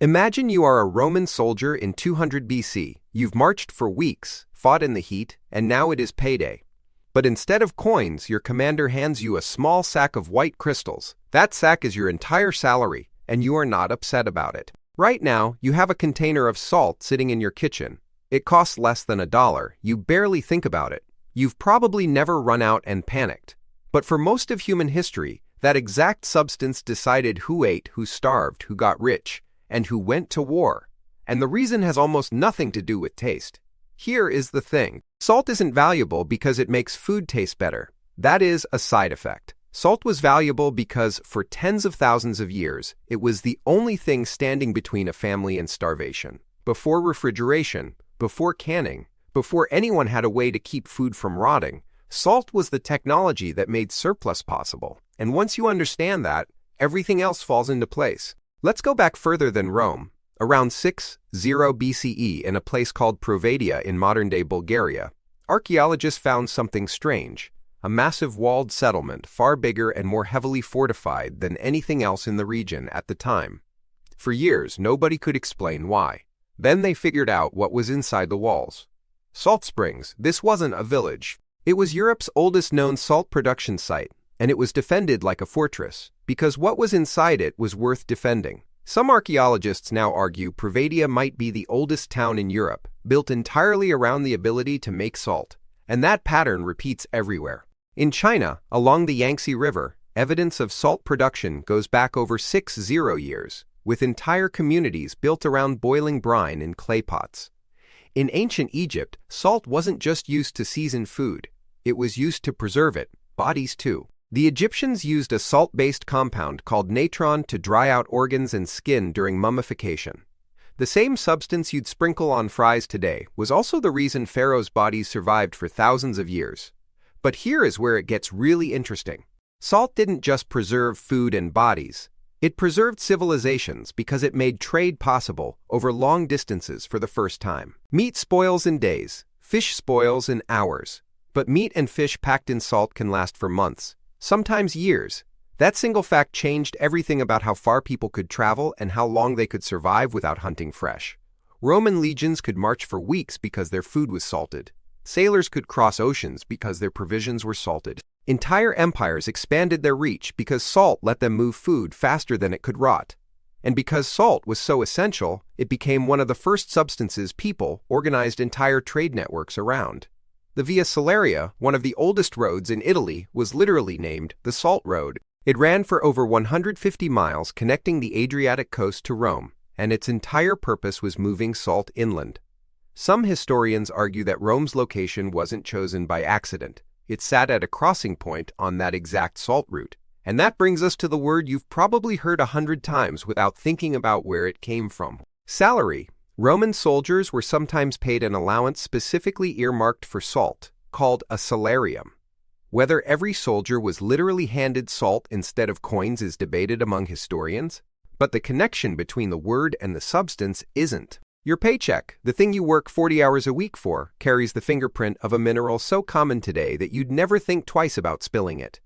Imagine you are a Roman soldier in 200 BC. You've marched for weeks, fought in the heat, and now it is payday. But instead of coins, your commander hands you a small sack of white crystals. That sack is your entire salary, and you are not upset about it. Right now, you have a container of salt sitting in your kitchen. It costs less than $1. You barely think about it. You've probably never run out and panicked. But for most of human history, that exact substance decided who ate, who starved, who got rich, and who went to war. And the reason has almost nothing to do with taste. Here is the thing. Salt isn't valuable because it makes food taste better. That is a side effect. Salt was valuable because, for tens of thousands of years, it was the only thing standing between a family and starvation. Before refrigeration, before canning, before anyone had a way to keep food from rotting, salt was the technology that made surplus possible. And once you understand that, everything else falls into place. Let's go back further than Rome. Around 60 BCE, in a place called Provadia in modern-day Bulgaria, archaeologists found something strange. A massive walled settlement, far bigger and more heavily fortified than anything else in the region at the time. For years, nobody could explain why. Then they figured out what was inside the walls. Salt springs. This wasn't a village. It was Europe's oldest known salt production site, and it was defended like a fortress, because what was inside it was worth defending. Some archaeologists now argue Provadia might be the oldest town in Europe, built entirely around the ability to make salt, and that pattern repeats everywhere. In China, along the Yangtze River, evidence of salt production goes back over 60 years, with entire communities built around boiling brine in clay pots. In ancient Egypt, salt wasn't just used to season food, it was used to preserve it, bodies too. The Egyptians used a salt-based compound called natron to dry out organs and skin during mummification. The same substance you'd sprinkle on fries today was also the reason pharaohs' bodies survived for thousands of years. But here is where it gets really interesting. Salt didn't just preserve food and bodies. It preserved civilizations because it made trade possible over long distances for the first time. Meat spoils in days, fish spoils in hours. But meat and fish packed in salt can last for months, sometimes years. That single fact changed everything about how far people could travel and how long they could survive without hunting fresh. Roman legions could march for weeks because their food was salted. Sailors could cross oceans because their provisions were salted. Entire empires expanded their reach because salt let them move food faster than it could rot. And because salt was so essential, it became one of the first substances people organized entire trade networks around. The Via Salaria, one of the oldest roads in Italy, was literally named the Salt Road. It ran for over 150 miles connecting the Adriatic coast to Rome, and its entire purpose was moving salt inland. Some historians argue that Rome's location wasn't chosen by accident. It sat at a crossing point on that exact salt route. And that brings us to the word you've probably heard 100 times without thinking about where it came from. Salary. Roman soldiers were sometimes paid an allowance specifically earmarked for salt, called a salarium. Whether every soldier was literally handed salt instead of coins is debated among historians, but the connection between the word and the substance isn't. Your paycheck, the thing you work 40 hours a week for, carries the fingerprint of a mineral so common today that you'd never think twice about spilling it.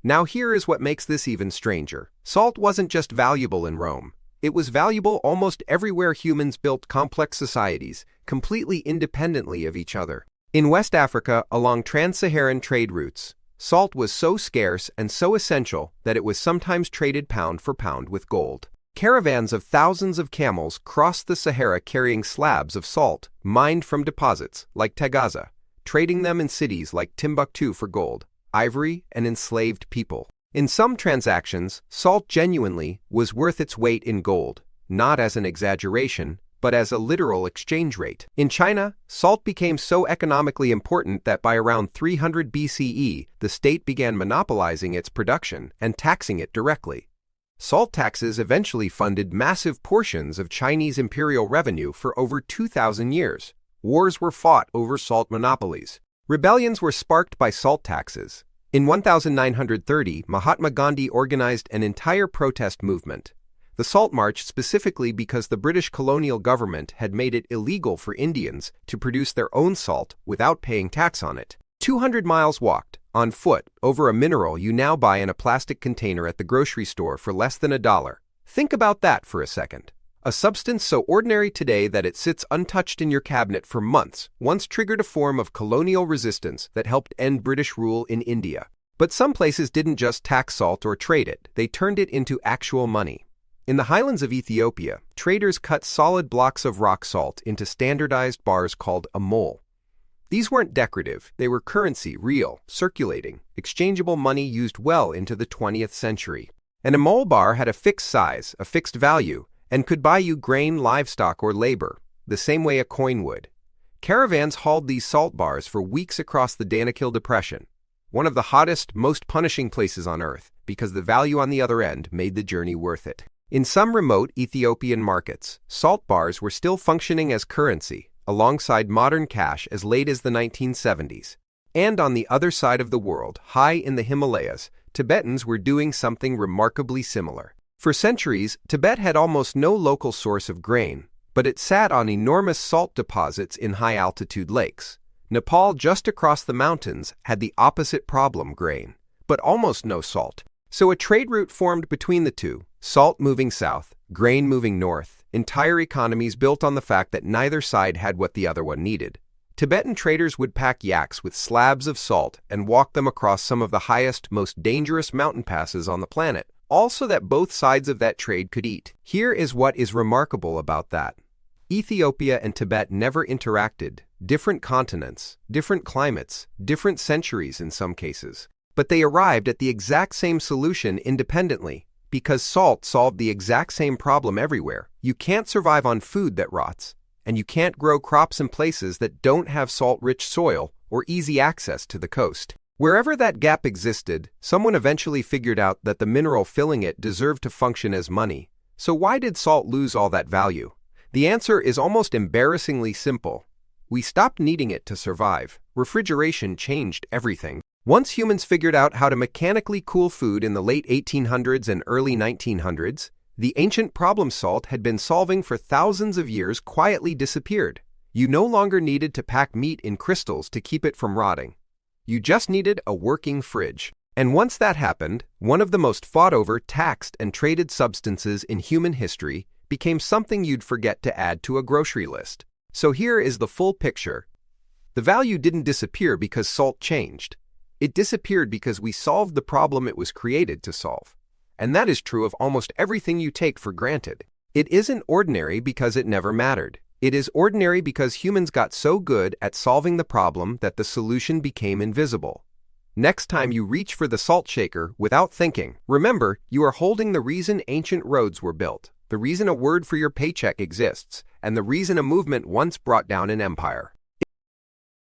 Now here is what makes this even stranger. Salt wasn't just valuable in Rome. It was valuable almost everywhere humans built complex societies, completely independently of each other. In West Africa, along trans-Saharan trade routes, salt was so scarce and so essential that it was sometimes traded pound for pound with gold. Caravans of thousands of camels crossed the Sahara carrying slabs of salt mined from deposits like Tagaza, trading them in cities like Timbuktu for gold, ivory, and enslaved people. In some transactions, salt genuinely was worth its weight in gold, not as an exaggeration, but as a literal exchange rate. In China, salt became so economically important that by around 300 BCE, the state began monopolizing its production and taxing it directly. Salt taxes eventually funded massive portions of Chinese imperial revenue for over 2,000 years. Wars were fought over salt monopolies. Rebellions were sparked by salt taxes. In 1930, Mahatma Gandhi organized an entire protest movement. The Salt March specifically because the British colonial government had made it illegal for Indians to produce their own salt without paying tax on it. 200 miles walked, on foot, over a mineral you now buy in a plastic container at the grocery store for less than $1. Think about that for a second. A substance so ordinary today that it sits untouched in your cabinet for months once triggered a form of colonial resistance that helped end British rule in India. But some places didn't just tax salt or trade it, they turned it into actual money. In the highlands of Ethiopia, traders cut solid blocks of rock salt into standardized bars called a mole. These weren't decorative, they were currency, real, circulating, exchangeable money used well into the 20th century. And a mole bar had a fixed size, a fixed value, and could buy you grain, livestock, or labor, the same way a coin would. Caravans hauled these salt bars for weeks across the Danakil Depression, one of the hottest, most punishing places on Earth, because the value on the other end made the journey worth it. In some remote Ethiopian markets, salt bars were still functioning as currency, alongside modern cash as late as the 1970s. And on the other side of the world, high in the Himalayas, Tibetans were doing something remarkably similar. For centuries, Tibet had almost no local source of grain, but it sat on enormous salt deposits in high-altitude lakes. Nepal, just across the mountains, had the opposite problem: grain, but almost no salt. So a trade route formed between the two, salt moving south, grain moving north, entire economies built on the fact that neither side had what the other one needed. Tibetan traders would pack yaks with slabs of salt and walk them across some of the highest, most dangerous mountain passes on the planet, all so that both sides of that trade could eat. Here is what is remarkable about that. Ethiopia and Tibet never interacted, different continents, different climates, different centuries in some cases. But they arrived at the exact same solution independently, because salt solved the exact same problem everywhere. You can't survive on food that rots, and you can't grow crops in places that don't have salt-rich soil or easy access to the coast. Wherever that gap existed, someone eventually figured out that the mineral filling it deserved to function as money. So why did salt lose all that value? The answer is almost embarrassingly simple. We stopped needing it to survive. Refrigeration changed everything. Once humans figured out how to mechanically cool food in the late 1800s and early 1900s, the ancient problem salt had been solving for thousands of years quietly disappeared. You no longer needed to pack meat in crystals to keep it from rotting. You just needed a working fridge. And once that happened, one of the most fought-over, taxed, and traded substances in human history became something you'd forget to add to a grocery list. So here is the full picture. The value didn't disappear because salt changed. It disappeared because we solved the problem it was created to solve. And that is true of almost everything you take for granted. It isn't ordinary because it never mattered. It is ordinary because humans got so good at solving the problem that the solution became invisible. Next time you reach for the salt shaker without thinking, remember, you are holding the reason ancient roads were built, the reason a word for your paycheck exists, and the reason a movement once brought down an empire.